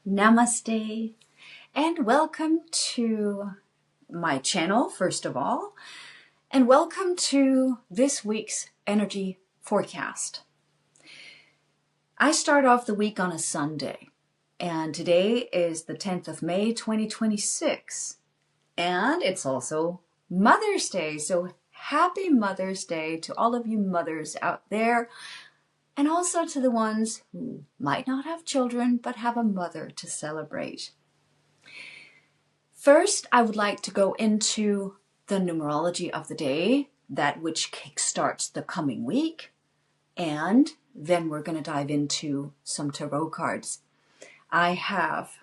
Namaste, and welcome to my channel, first of all, and welcome to this week's energy forecast. I start off the week on a Sunday, and today is the 10th of May, 2026, and it's also Mother's Day, so happy Mother's Day to all of you mothers out there, and also to the ones who might not have children but have a mother to celebrate. First, I would like to go into the numerology of the day, that which kickstarts the coming week, and then we're going to dive into some tarot cards. I have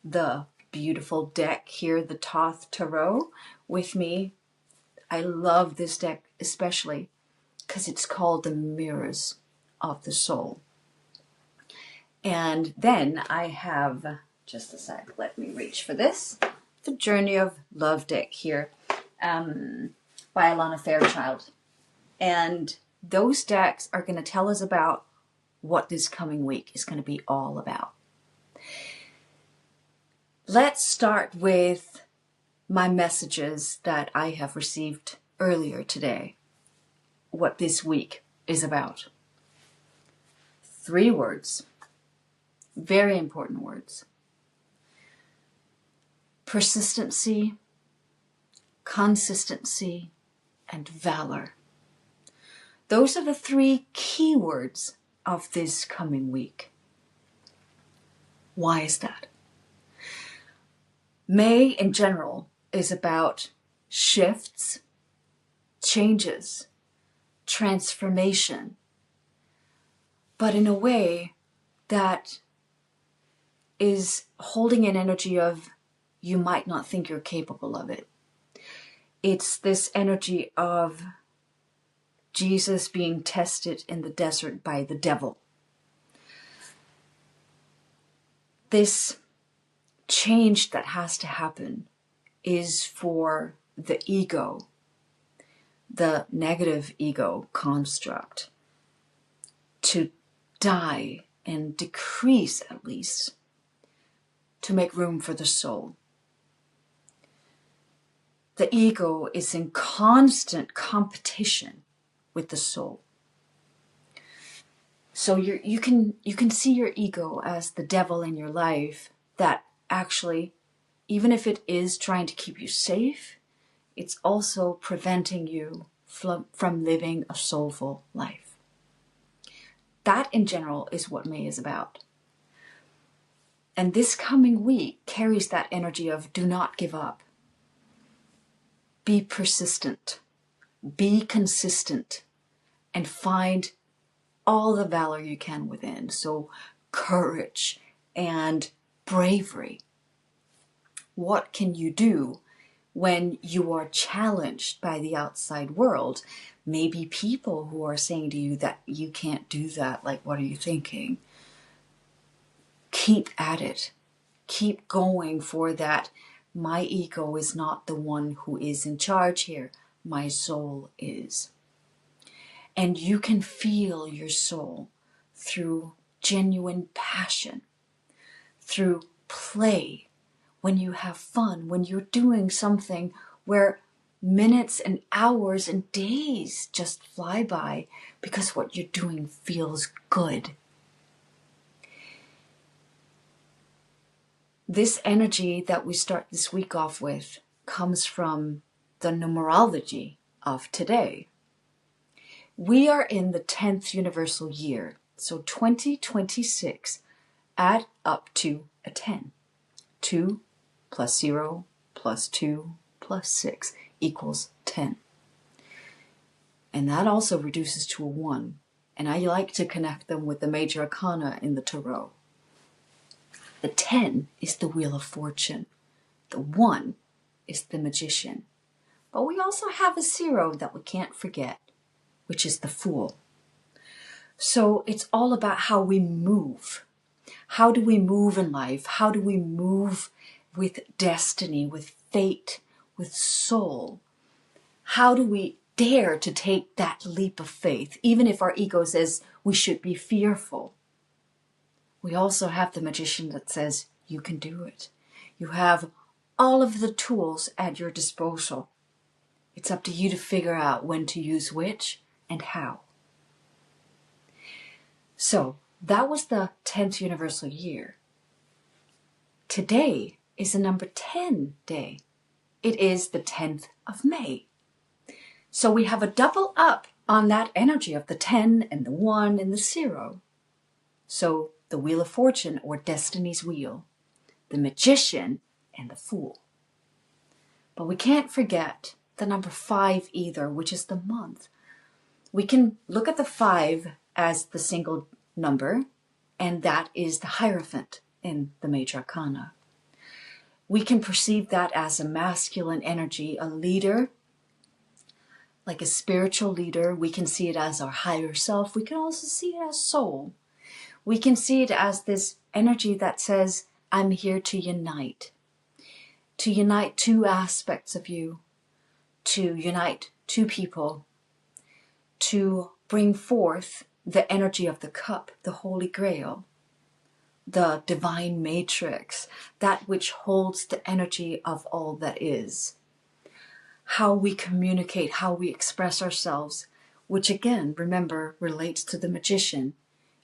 the beautiful deck here, the Thoth Tarot, with me. I love this deck especially because it's called the Mirrors of the Soul. And then I have, just a sec, let me reach for this, the Journey of Love deck here by Alana Fairchild. And those decks are going to tell us about what this coming week is going to be all about. Let's start with my messages that I have received earlier today, what this week is about. 3 words, very important words: persistency, consistency, and valor. Those are the 3 key words of this coming week. Why is that? May in general is about shifts, changes, transformation, but in a way that is holding an energy of you might not think you're capable of it. It's this energy of Jesus being tested in the desert by the devil. This change that has to happen is for the ego, the negative ego construct, to die and decrease, at least, to make room for the soul. The ego is in constant competition with the soul. So you can see your ego as the devil in your life that actually, even if it is trying to keep you safe, it's also preventing you from living a soulful life. That in general is what May is about. And this coming week carries that energy of do not give up. Be persistent, be consistent, and find all the valor you can within. So courage and bravery. What can you do when you are challenged by the outside world? Maybe people who are saying to you that you can't do that, like, what are you thinking? Keep at it. Keep going for that. My ego is not the one who is in charge here. My soul is. And you can feel your soul through genuine passion, through play, when you have fun, when you're doing something where minutes and hours and days just fly by because what you're doing feels good. This energy that we start this week off with comes from the numerology of today. We are in the 10th universal year, so 2026 add up to a 10. 2 plus 0 plus 2 plus 6 equals 10. And that also reduces to a 1. And I like to connect them with the major arcana in the tarot. The 10 is the Wheel of Fortune. The 1 is the Magician. But we also have a 0 that we can't forget, which is the Fool. So it's all about how we move. How do we move in life? How do we move with destiny, with fate, with soul? How do we dare to take that leap of faith, even if our ego says we should be fearful? We also have the Magician that says you can do it. You have all of the tools at your disposal. It's up to you to figure out when to use which and how. So that was the 10th universal year. Today is the number 10 day. It is the 10th of May. So we have a double up on that energy of the 10 and the 1 and the 0. So the Wheel of Fortune, or Destiny's Wheel, the Magician, and the Fool. But we can't forget the number 5 either, which is the month. We can look at the 5 as the single number, and that is the Hierophant in the Major Arcana. We can perceive that as a masculine energy, a leader, like a spiritual leader. We can see it as our higher self. We can also see it as soul. We can see it as this energy that says, I'm here to unite two aspects of you, to unite two people, to bring forth the energy of the cup, the Holy Grail, the divine matrix, that which holds the energy of all that is. How we communicate, how we express ourselves, which again, remember, relates to the Magician.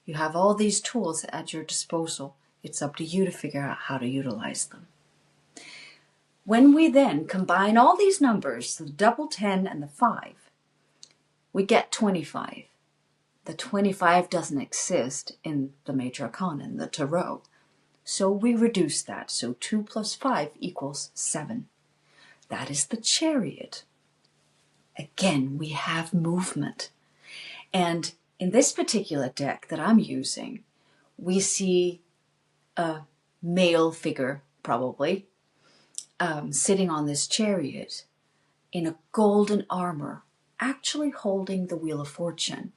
You have all these tools at your disposal. It's up to you to figure out how to utilize them. When we then combine all these numbers, the double 10 and the 5, we get 25. The 25 doesn't exist in the Major Arcana, in the Tarot. So we reduce that. So 2 plus 5 equals 7. That is the Chariot. Again, we have movement. And in this particular deck that I'm using, we see a male figure, probably, sitting on this chariot in a golden armor, actually holding the Wheel of Fortune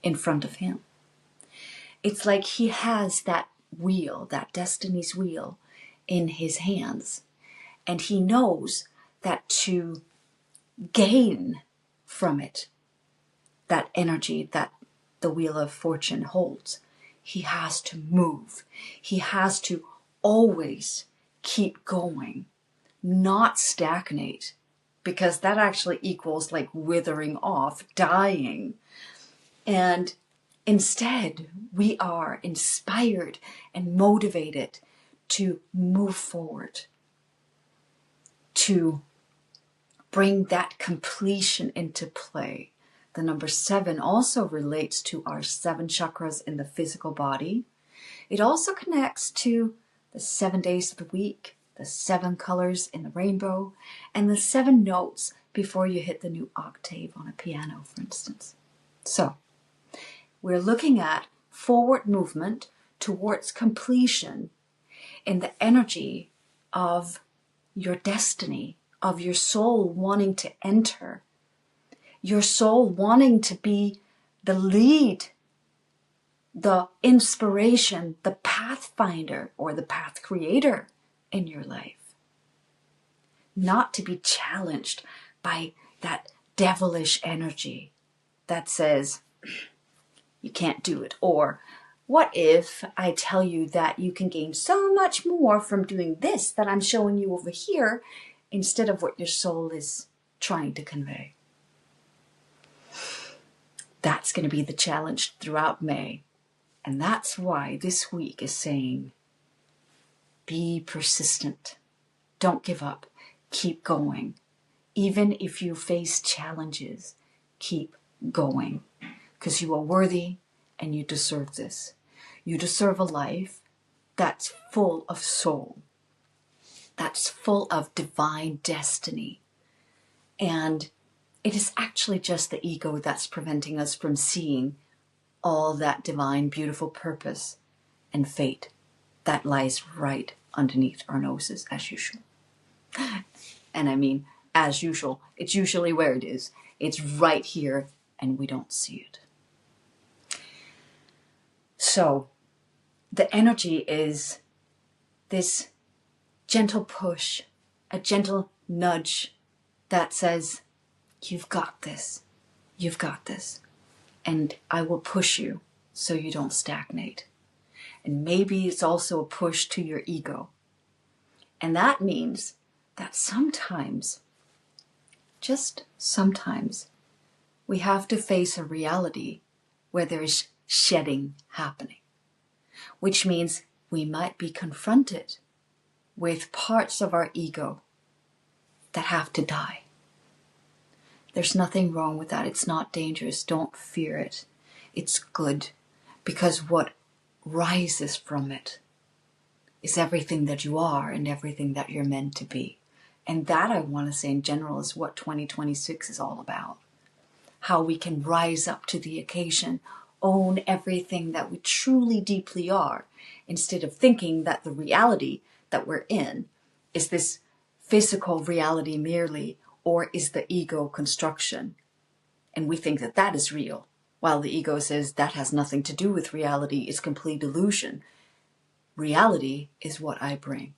in front of him. It's like he has that wheel, that destiny's wheel, in his hands. And he knows that to gain from it, that energy that the Wheel of Fortune holds, he has to move. He has to always keep going, not stagnate, because that actually equals like withering off, dying. And instead, we are inspired and motivated to move forward, to bring that completion into play. The number 7 also relates to our 7 chakras in the physical body. It also connects to the 7 days of the week, the 7 colors in the rainbow, and the 7 notes before you hit the new octave on a piano, for instance. So, we're looking at forward movement towards completion in the energy of your destiny, of your soul wanting to enter, your soul wanting to be the lead, the inspiration, the pathfinder or the path creator in your life. Not to be challenged by that devilish energy that says, you can't do it. Or, what if I tell you that you can gain so much more from doing this that I'm showing you over here instead of what your soul is trying to convey? That's going to be the challenge throughout May. And that's why this week is saying, be persistent. Don't give up. Keep going. Even if you face challenges, keep going. Because you are worthy and you deserve this. You deserve a life that's full of soul, that's full of divine destiny. And it is actually just the ego that's preventing us from seeing all that divine, beautiful purpose and fate that lies right underneath our noses, as usual. And I mean, as usual, it's usually where it is. It's right here, and we don't see it. So, the energy is this gentle push, a gentle nudge that says, you've got this, and I will push you so you don't stagnate. And maybe it's also a push to your ego. And that means that sometimes, just sometimes, we have to face a reality where there is shedding happening, which means we might be confronted with parts of our ego that have to die. There's nothing wrong with that. It's not dangerous. Don't fear it. It's good, because what rises from it is everything that you are and everything that you're meant to be. And that, I want to say in general, is what 2026 is all about. How we can rise up to the occasion, own everything that we truly deeply are, instead of thinking that the reality that we're in is this physical reality merely, or is the ego construction. And we think that that is real, while the ego says that has nothing to do with reality, it's complete illusion. Reality is what I bring.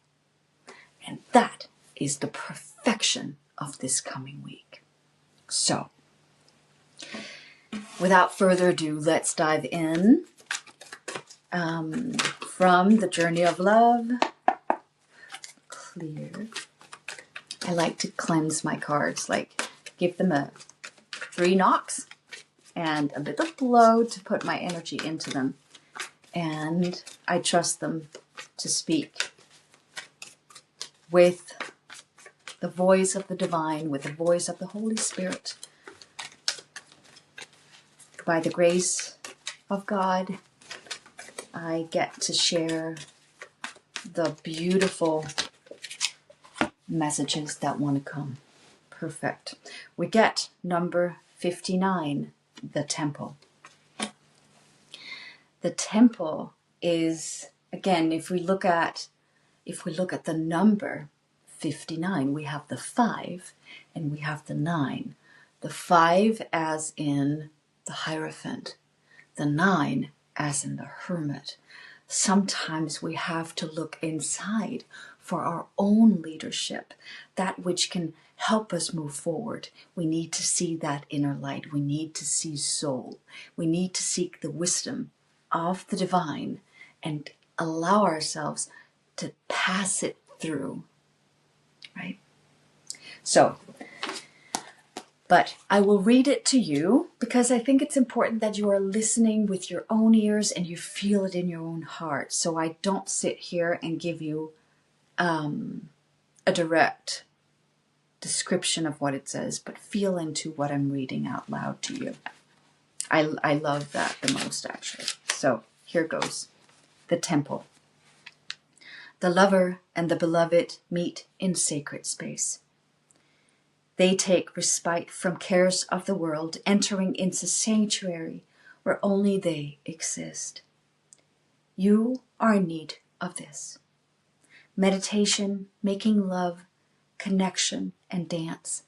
And that is the perfection of this coming week. So, without further ado, let's dive in from the Journey of Love. Clear. I like to cleanse my cards, like give them a 3 knocks and a bit of blow to put my energy into them. And I trust them to speak with the voice of the divine, with the voice of the Holy Spirit. By the grace of God, I get to share the beautiful messages that want to come. Perfect. We get number 59, the temple. The temple is, again, if we look at the number 59, we have the 5 and we have the 9. The 5 as in the Hierophant, the 9 as in the Hermit. Sometimes we have to look inside for our own leadership, that which can help us move forward. We need to see that inner light. We need to see soul. We need to seek the wisdom of the divine and allow ourselves to pass it through, right? So, but I will read it to you because I think it's important that you are listening with your own ears and you feel it in your own heart. So I don't sit here and give you a direct description of what it says, but feel into what I'm reading out loud to you. I love that the most, actually. So here goes. The temple. The lover and the beloved meet in sacred space. They take respite from cares of the world, entering into sanctuary where only they exist. You are in need of this. Meditation, making love, connection and dance,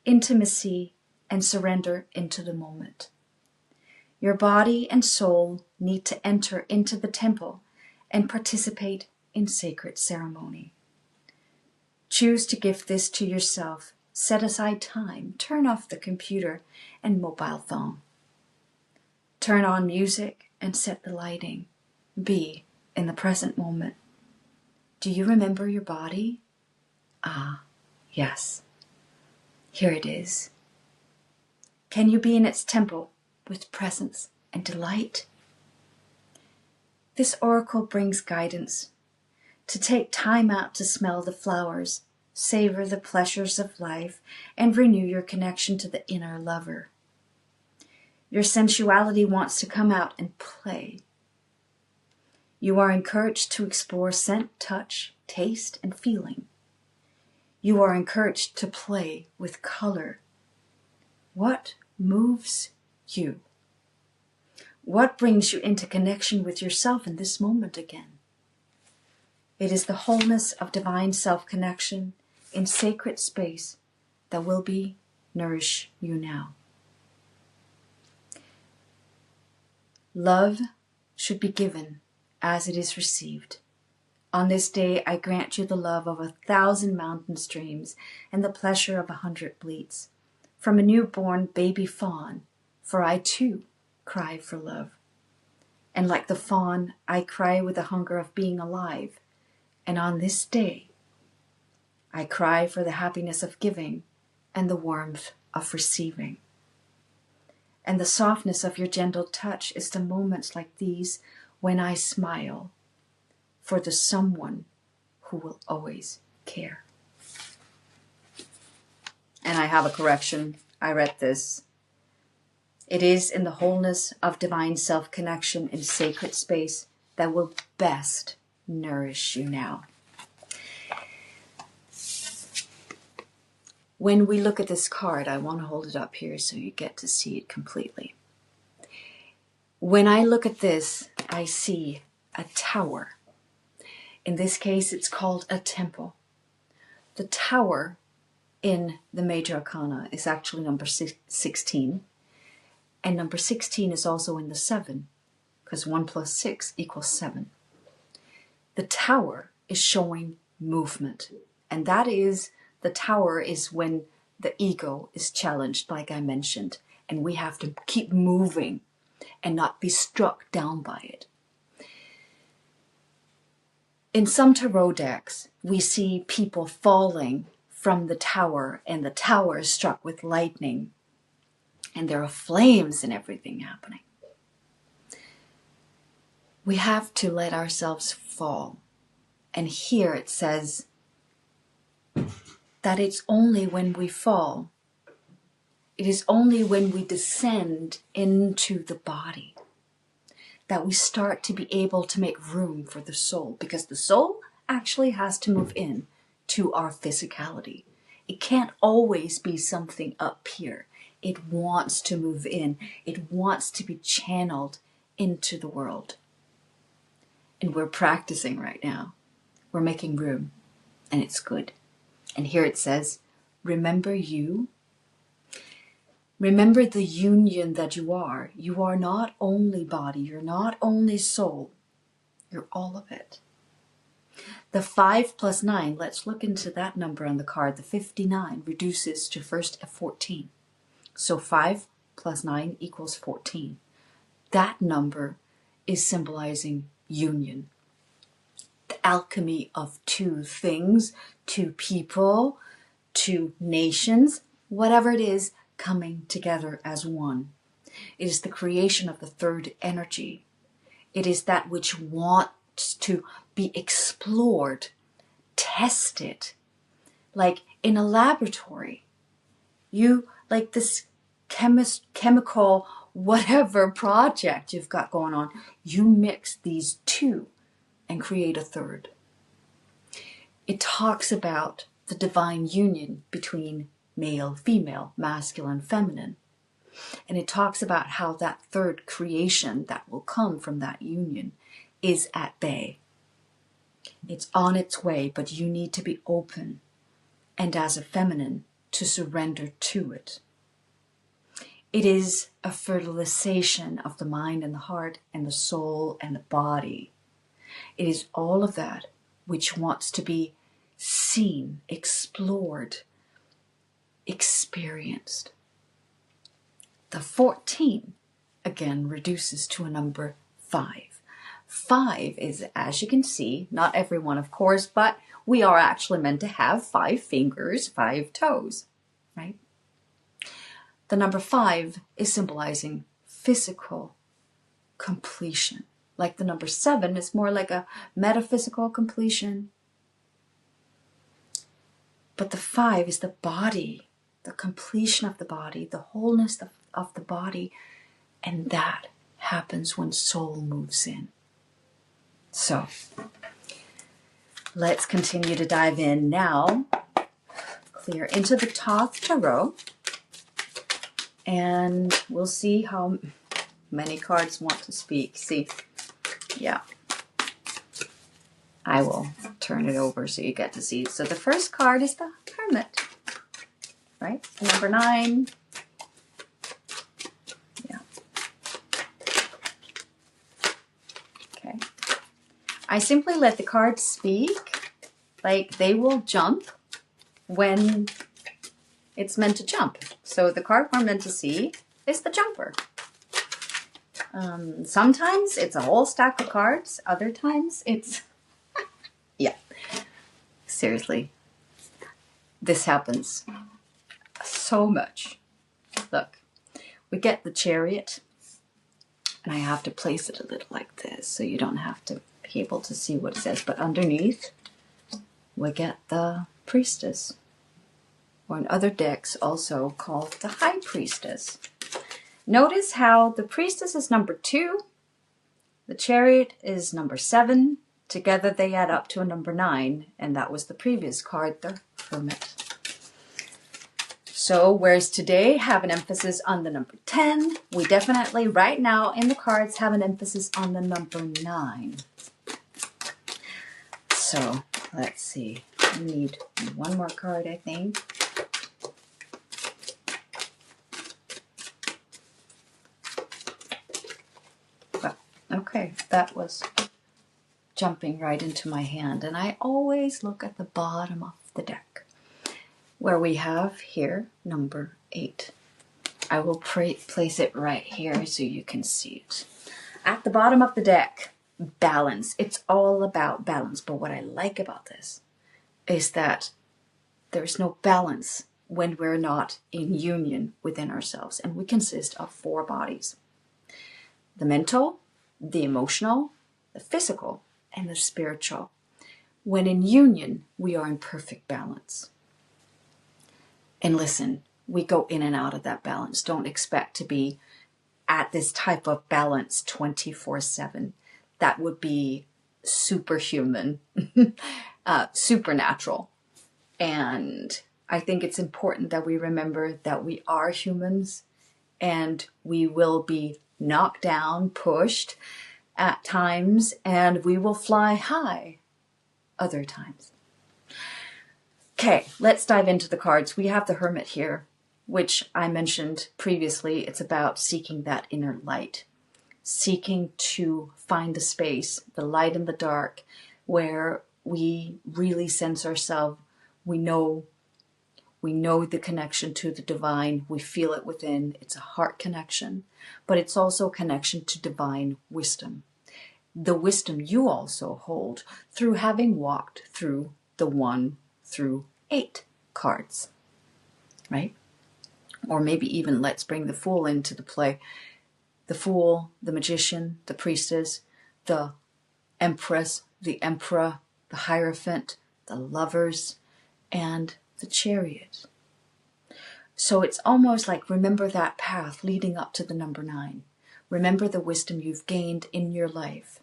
intimacy and surrender into the moment. Your body and soul need to enter into the temple and participate in sacred ceremony. Choose to give this to yourself. Set aside time. Turn off the computer and mobile phone. Turn on music and set the lighting. Be in the present moment. Do you remember your body? Ah, yes. Here it is. Can you be in its temple with presence and delight? This oracle brings guidance to take time out to smell the flowers, savor the pleasures of life, and renew your connection to the inner lover. Your sensuality wants to come out and play. You are encouraged to explore scent, touch, taste, and feeling. You are encouraged to play with color. What moves you? What brings you into connection with yourself in this moment again? It is the wholeness of divine self-connection in sacred space that will nourish you now. Love should be given as it is received. On this day, I grant you the love of 1,000 mountain streams and the pleasure of 100 bleats. From a newborn baby fawn, for I too cry for love. And like the fawn, I cry with the hunger of being alive. And on this day, I cry for the happiness of giving and the warmth of receiving. And the softness of your gentle touch is the moments like these when I smile for the someone who will always care. And I have a correction. I read this. It is in the wholeness of divine self-connection in sacred space that will best nourish you now. When we look at this card, I want to hold it up here so you get to see it completely. When I look at this, I see a tower. In this case, it's called a temple. The tower in the major arcana is actually number 16. And number 16 is also in the 7, because 1 plus 6 equals 7. The tower is showing movement. And that is, the tower is when the ego is challenged, like I mentioned. And we have to keep moving and not be struck down by it. In some tarot decks, we see people falling from the tower, and the tower is struck with lightning. And there are flames and everything happening. We have to let ourselves fall. And here it says that it's only when we fall, it is only when we descend into the body that we start to be able to make room for the soul. Because the soul actually has to move in to our physicality. It can't always be something up here. It wants to move in. It wants to be channeled into the world. And we're practicing right now. We're making room. And it's good. And here it says, remember you. Remember the union that you are. You are not only body. You're not only soul. You're all of it. The 5 plus 9, let's look into that number on the card. The 59 reduces to first a 14. So 5 plus 9 equals 14. That number is symbolizing union. The alchemy of two things, two people, two nations, whatever it is, coming together as one. It is the creation of the third energy. It is that which wants to be explored, tested. Like in a laboratory, you, like this chemical, whatever project you've got going on, you mix these two and create a third. It talks about the divine union between male, female, masculine, feminine. And it talks about how that third creation that will come from that union is at bay. It's on its way, but you need to be open and as a feminine to surrender to it. It is a fertilization of the mind and the heart and the soul and the body. It is all of that which wants to be seen, explored, experienced. The 14, again, reduces to a number 5. 5 is, as you can see, not everyone, of course, but we are actually meant to have 5 fingers, 5 toes, right? The number 5 is symbolizing physical completion. Like the number 7 is more like a metaphysical completion. But the 5 is the body, the completion of the body, the wholeness of the body. And that happens when soul moves in. So, let's continue to dive in now. Clear into the Thoth Tarot. And we'll see how many cards want to speak. See, yeah. I will turn it over so you get to see. So the first card is the Hermit, right? Number 9. Yeah. Okay. I simply let the cards speak. Like they will jump when it's meant to jump. So the card we're meant to see is the jumper. Sometimes it's a whole stack of cards. Other times it's, yeah, seriously, this happens so much. Look, we get the Chariot, and I have to place it a little like this so you don't have to be able to see what it says. But underneath, we get the Priestess, or in other decks also called the High Priestess. Notice how the Priestess is number 2, the Chariot is number 7. Together they add up to a number 9, and that was the previous card, the Hermit. So, whereas today have an emphasis on the number 10, we definitely right now in the cards have an emphasis on the number 9. So, let's see. We need one more card, I think. Okay, that was jumping right into my hand. And I always look at the bottom of the deck, where we have here number 8. I will place it right here so you can see it. At the bottom of the deck, balance. It's all about balance. But what I like about this is that there's no balance when we're not in union within ourselves. And we consist of 4 bodies: the mental, the emotional, the physical, and the spiritual. When in union, we are in perfect balance. And listen, we go in and out of that balance. Don't expect to be at this type of balance 24/7. That would be superhuman, supernatural. And I think it's important that we remember that we are humans, and we will be knocked down, pushed at times, and we will fly high other times. Okay, let's dive into the cards. We have the Hermit here, which I mentioned previously. It's about seeking that inner light, seeking to find the space, the light in the dark, where we really sense ourselves. We know the connection to the divine. We feel it within. It's a heart connection, but it's also a connection to divine wisdom. The wisdom you also hold through having walked through the 1 through 8 cards, right? Or maybe even let's bring the Fool into the play. The Fool, the Magician, the Priestess, the Empress, the Emperor, the Hierophant, the Lovers, and the Chariot. So it's almost like, remember that path leading up to the number 9. Remember the wisdom you've gained in your life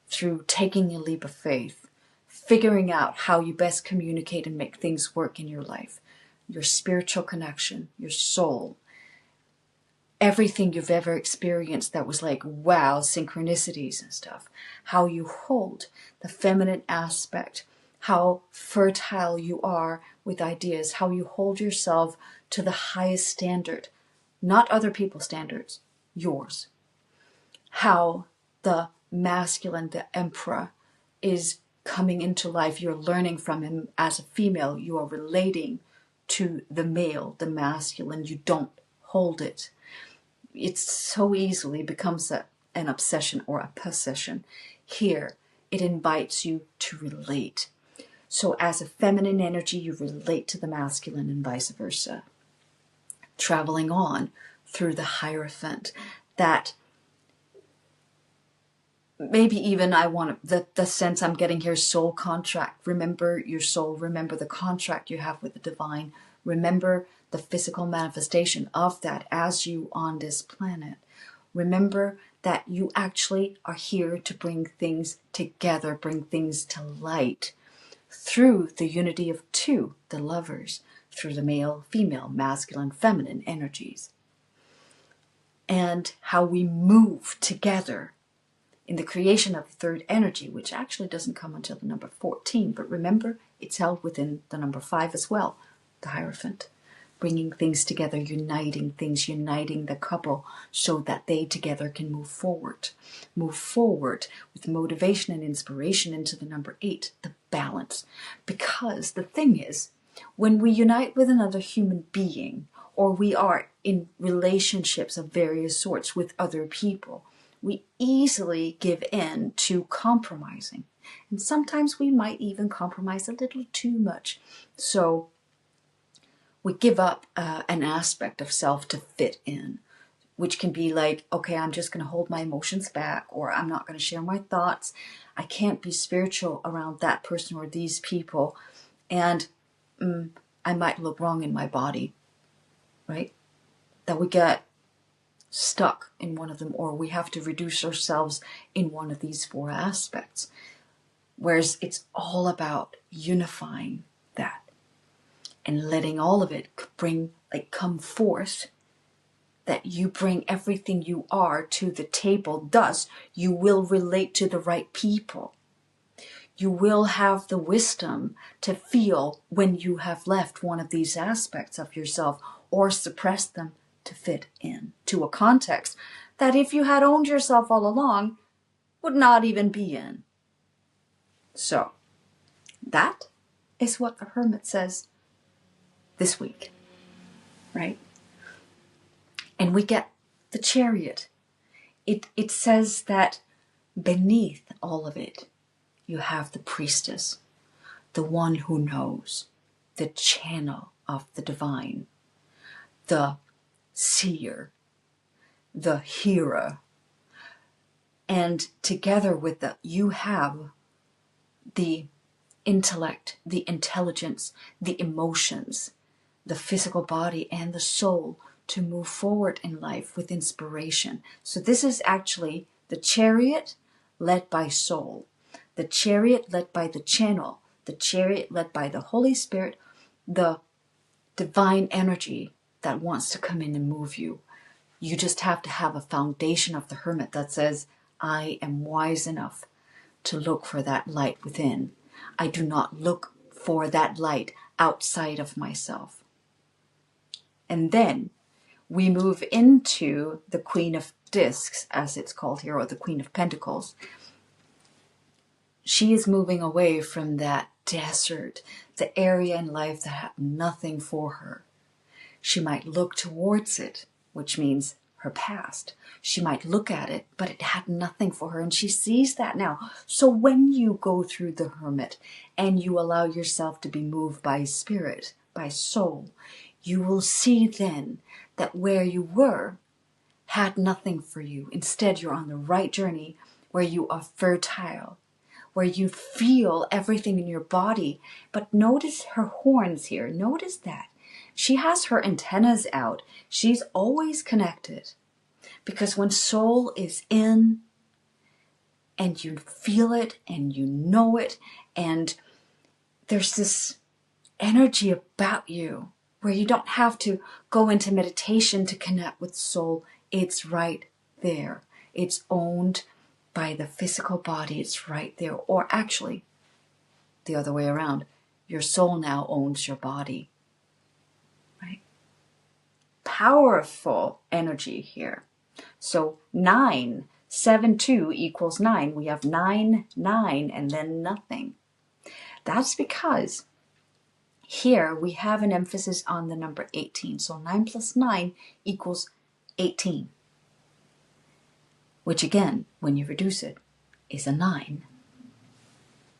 through taking a leap of faith, figuring out how you best communicate and make things work in your life, your spiritual connection, your soul, everything you've ever experienced that was like, wow, synchronicities and stuff, how you hold the feminine aspect, how fertile you are with ideas, how you hold yourself to the highest standard, not other people's standards, yours. How the masculine, the emperor, is coming into life. You're learning from him as a female. You are relating to the male, the masculine. You don't hold it. It so easily becomes an obsession or a possession. Here, it invites you to relate. So as a feminine energy, you relate to the masculine and vice versa. Traveling on through the Hierophant, that maybe even I want the sense I'm getting here, soul contract. Remember your soul, remember the contract you have with the divine, remember the physical manifestation of that as you on this planet. Remember that you actually are here to bring things together, bring things to light through the unity of 2, the Lovers, through the male, female, masculine, feminine energies. And how we move together in the creation of the 3rd energy, which actually doesn't come until the number 14. But remember, it's held within the number 5 as well, the Hierophant. Bringing things together, uniting things, uniting the couple so that they together can move forward with motivation and inspiration into the number 8, the balance. Because the thing is, when we unite with another human being, or we are in relationships of various sorts with other people, we easily give in to compromising. And sometimes we might even compromise a little too much. So we give up an aspect of self to fit in, which can be like, okay, I'm just going to hold my emotions back, or I'm not going to share my thoughts. I can't be spiritual around that person or these people. And I might look wrong in my body, right? That we get stuck in one of them, or we have to reduce ourselves in one of these 4 aspects. Whereas it's all about unifying that and letting all of it come forth, that you bring everything you are to the table. Thus, you will relate to the right people. You will have the wisdom to feel when you have left one of these aspects of yourself or suppressed them to fit in to a context that, if you had owned yourself all along, would not even be in. So, that is what the Hermit says this week, right? And we get the Chariot. It says that beneath all of it, you have the Priestess, the one who knows, the channel of the divine, the seer, the hearer. And together with that, you have the intellect, the intelligence, the emotions, the physical body, and the soul to move forward in life with inspiration. So this is actually the Chariot led by soul, the Chariot led by the channel, the Chariot led by the Holy Spirit, the divine energy that wants to come in and move you. You just have to have a foundation of the Hermit that says, I am wise enough to look for that light within. I do not look for that light outside of myself. And then we move into the Queen of Discs, as it's called here, or the Queen of Pentacles. She is moving away from that desert, the area in life that had nothing for her. She might look towards it, which means her past. She might look at it, but it had nothing for her, and she sees that now. So when you go through the Hermit and you allow yourself to be moved by spirit, by soul, you will see then that where you were had nothing for you. Instead, you're on the right journey where you are fertile, where you feel everything in your body. But notice her horns here. Notice that. She has her antennas out. She's always connected. Because when soul is in and you feel it and you know it, and there's this energy about you where you don't have to go into meditation to connect with soul. It's right there. It's owned by the physical body. It's right there. Or actually, the other way around. Your soul now owns your body. Right? Powerful energy here. So 9, 7, 2 equals 9. We have 9, 9, and then nothing. That's because here we have an emphasis on the number 18. So 9 plus 9 equals 18. Which again, when you reduce it, is a 9.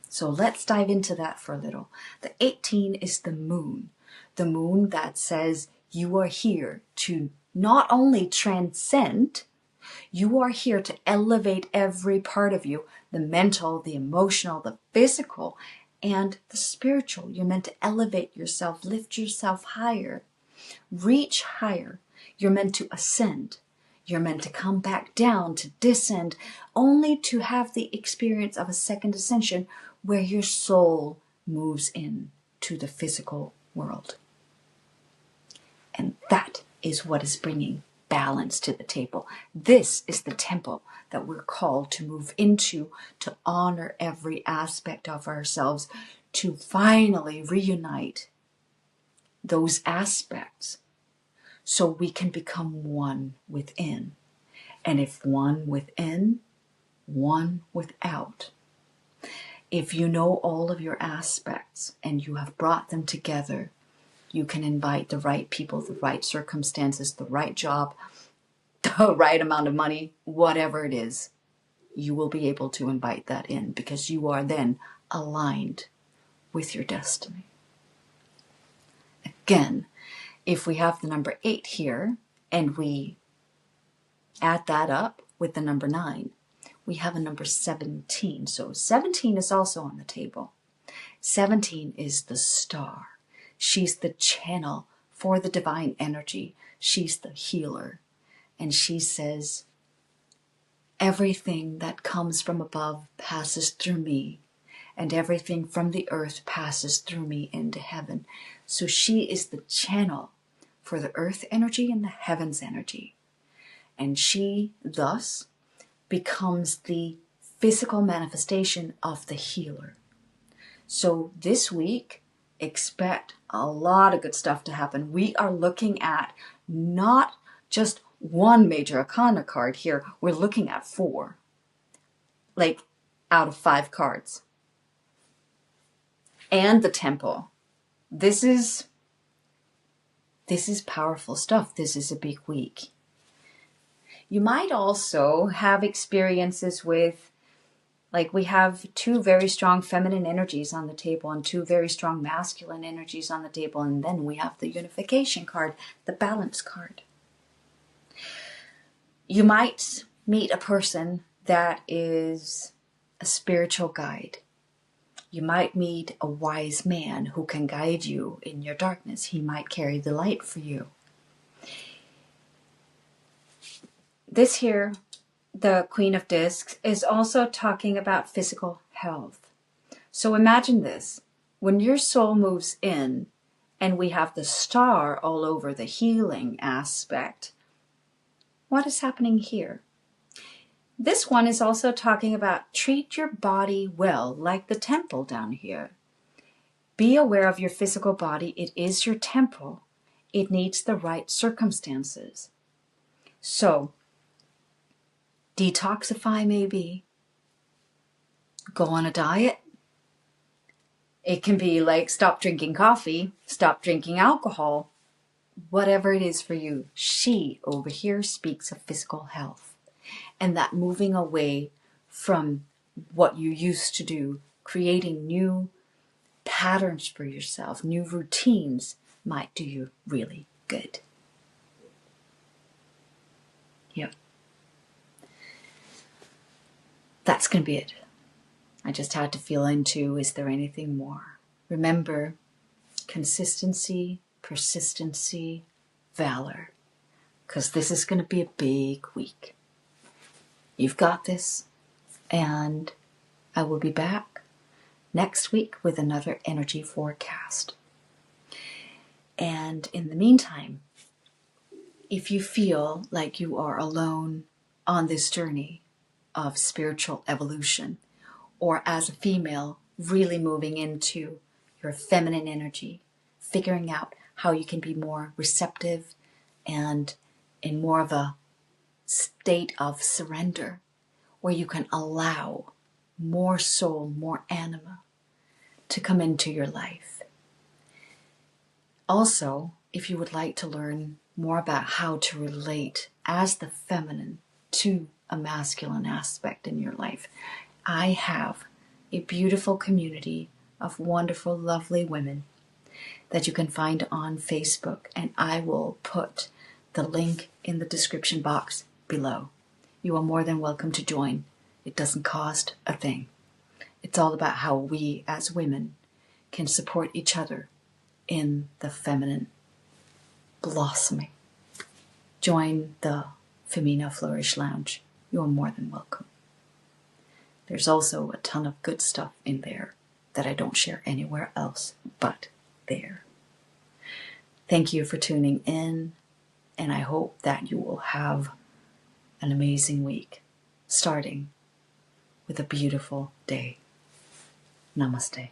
So let's dive into that for a little. The 18 is the moon that says you are here to not only transcend, you are here to elevate every part of you, the mental, the emotional, the physical, and the spiritual. You're meant to elevate yourself, lift yourself higher, reach higher. You're meant to ascend. You're meant to come back down, to descend, only to have the experience of a second ascension where your soul moves in to the physical world. And that is what is bringing balance to the table. This is the temple that we're called to move into, to honor every aspect of ourselves, to finally reunite those aspects so we can become one within. And if one within, one without. If you know all of your aspects and you have brought them together, you can invite the right people, the right circumstances, the right job, the right amount of money, whatever it is, you will be able to invite that in because you are then aligned with your destiny. Again, if we have the number 8 here and we add that up with the number 9, we have a number 17. So 17 is also on the table. 17 is the star. She's the channel for the divine energy. She's the healer. And she says, everything that comes from above passes through me, and everything from the earth passes through me into heaven. So she is the channel for the earth energy and the heavens energy. And she thus becomes the physical manifestation of the healer. So this week, expect a lot of good stuff to happen. We are looking at not just one major arcana card here. We're looking at 4, like out of 5 cards. And the temple. This is powerful stuff. This is a big week. You might also have experiences with, like, we have 2 very strong feminine energies on the table and 2 very strong masculine energies on the table. And then we have the unification card, the balance card. You might meet a person that is a spiritual guide. You might meet a wise man who can guide you in your darkness. He might carry the light for you. This here, the Queen of Discs, is also talking about physical health. So imagine this. When your soul moves in and we have the star all over the healing aspect, what is happening here? This one is also talking about treat your body well, like the temple down here. Be aware of your physical body. It is your temple. It needs the right circumstances. So, detoxify maybe. Go on a diet. It can be like stop drinking coffee, stop drinking alcohol, whatever it is for you. She over here speaks of physical health and that moving away from what you used to do, creating new patterns for yourself, new routines might do you really good. Yep. That's going to be it. I just had to feel into, is there anything more? Remember, consistency, persistency, valor, because this is going to be a big week. You've got this, and I will be back next week with another energy forecast. And in the meantime, if you feel like you are alone on this journey of spiritual evolution, or as a female really moving into your feminine energy, figuring out how you can be more receptive and in more of a state of surrender, where you can allow more soul, more anima to come into your life. Also, if you would like to learn more about how to relate as the feminine to a masculine aspect in your life, I have a beautiful community of wonderful, lovely women that you can find on Facebook, and I will put the link in the description box below. You are more than welcome to join. It doesn't cost a thing. It's all about how we as women can support each other in the feminine blossoming. Join the Femina Flourish Lounge. You are more than welcome. There's also a ton of good stuff in there that I don't share anywhere else but there. Thank you for tuning in, and I hope that you will have an amazing week, starting with a beautiful day. Namaste.